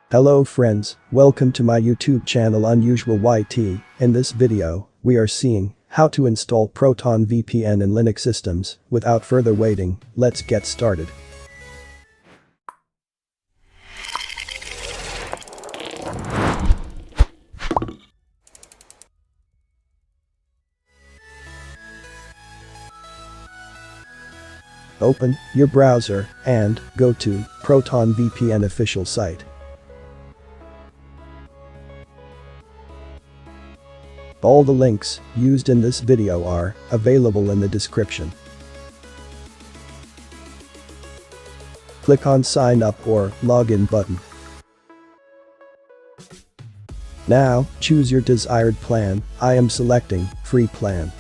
Hello friends, welcome to my YouTube channel UnusuaL. In this video, we are seeing how to install Proton VPN in Linux systems. Without further waiting, let's get started. Open your browser and go to Proton VPN official site. All the links used in this video are available in the description. Click on Sign Up or Login button. Now, choose your desired plan. I am selecting Free Plan.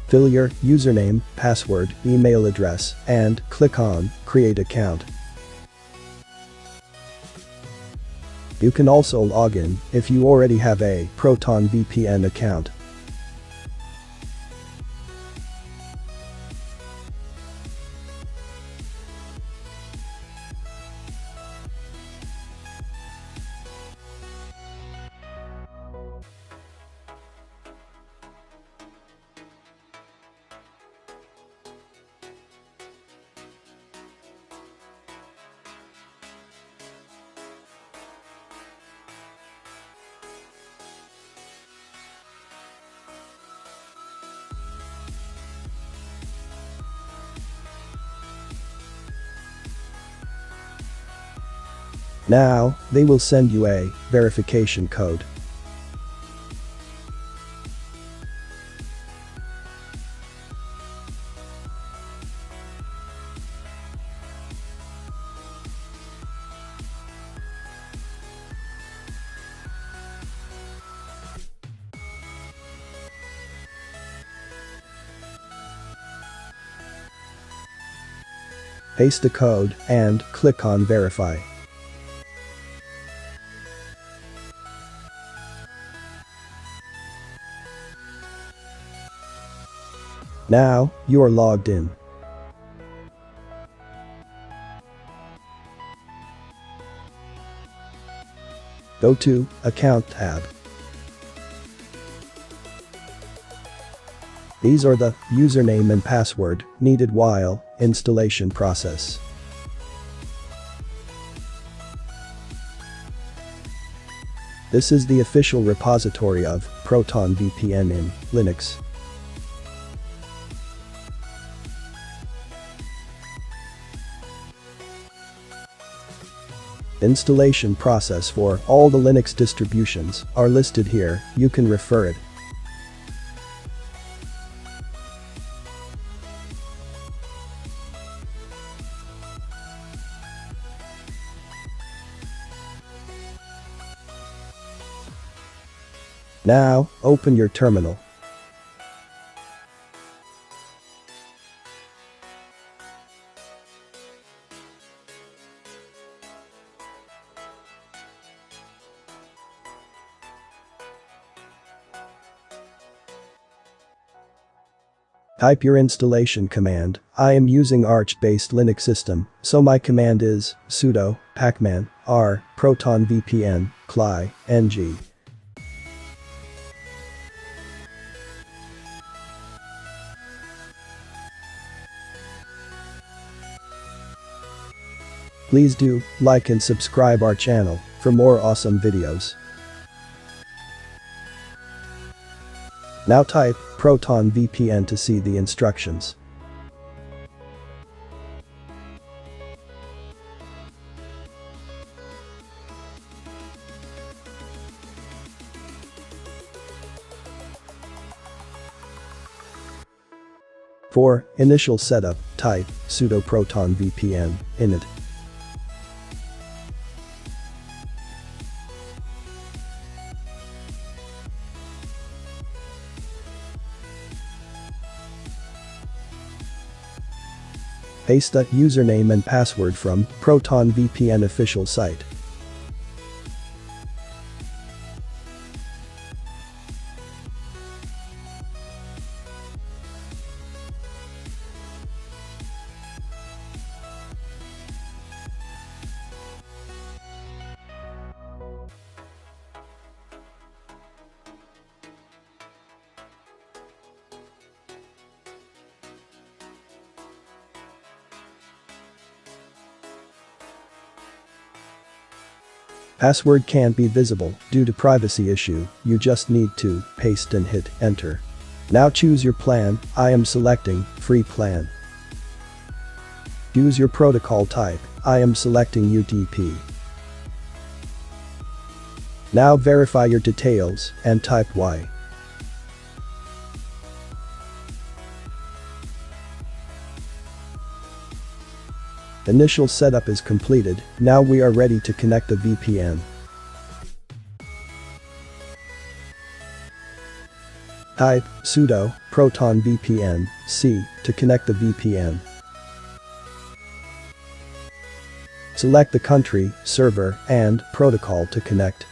Fill your username, password, email address, and click on Create Account. You can also log in if you already have a Proton VPN account. Now, they will send you a verification code. Paste the code and click on Verify. Now, you are logged in. Go to Account tab. These are the username and password needed while installation process. This is the official repository of Proton VPN in Linux. Installation process for all the Linux distributions are listed here, you can refer it. Now, open your terminal. Type your installation command. I am using Arch-based Linux system, so my command is sudo pacman r proton vpn cli-ng. Please do like and subscribe our channel for more awesome videos. Now type Proton VPN to see the instructions. For initial setup, type sudo proton vpn init. Paste the username and password from Proton VPN official site. Password can't be visible due to privacy issue, you just need to paste and hit enter. Now choose your plan, I am selecting free plan. Choose your protocol type, I am selecting UDP. Now verify your details and type Y. Initial setup is completed, now we are ready to connect the VPN. Type sudo Proton VPN C to connect the VPN. Select the country, server, and protocol to connect.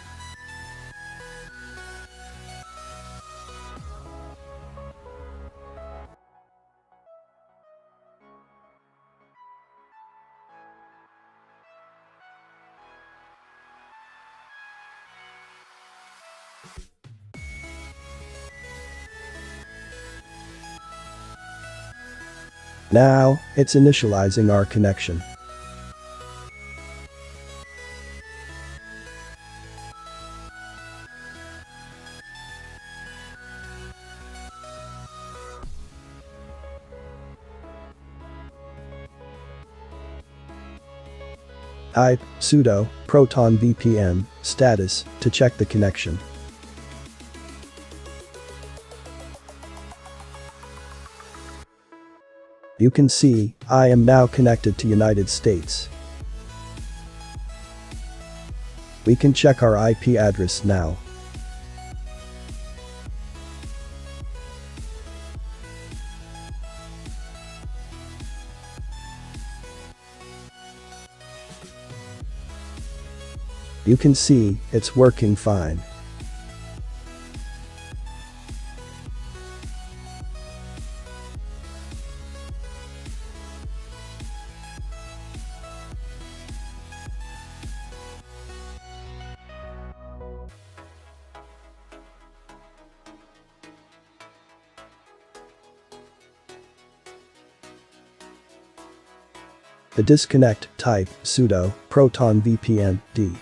Now, it's initializing our connection. Type sudo Proton VPN status to check the connection. You can see, I am now connected to United States. We can check our IP address now. You can see, it's working fine. To disconnect, type sudo Proton VPN D.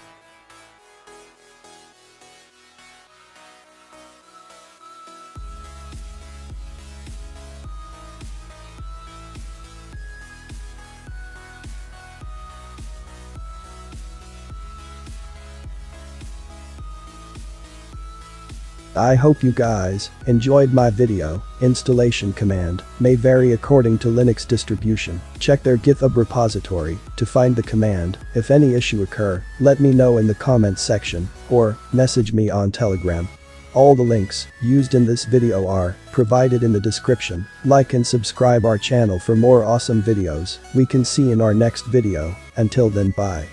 I hope you guys enjoyed my video. Installation command may vary according to Linux distribution. Check their GitHub repository to find the command. If any issue occur, let me know in the comments section or message me on Telegram. All the links used in this video are provided in the description. Like and subscribe our channel for more awesome videos. We can see in our next video. Until then, bye.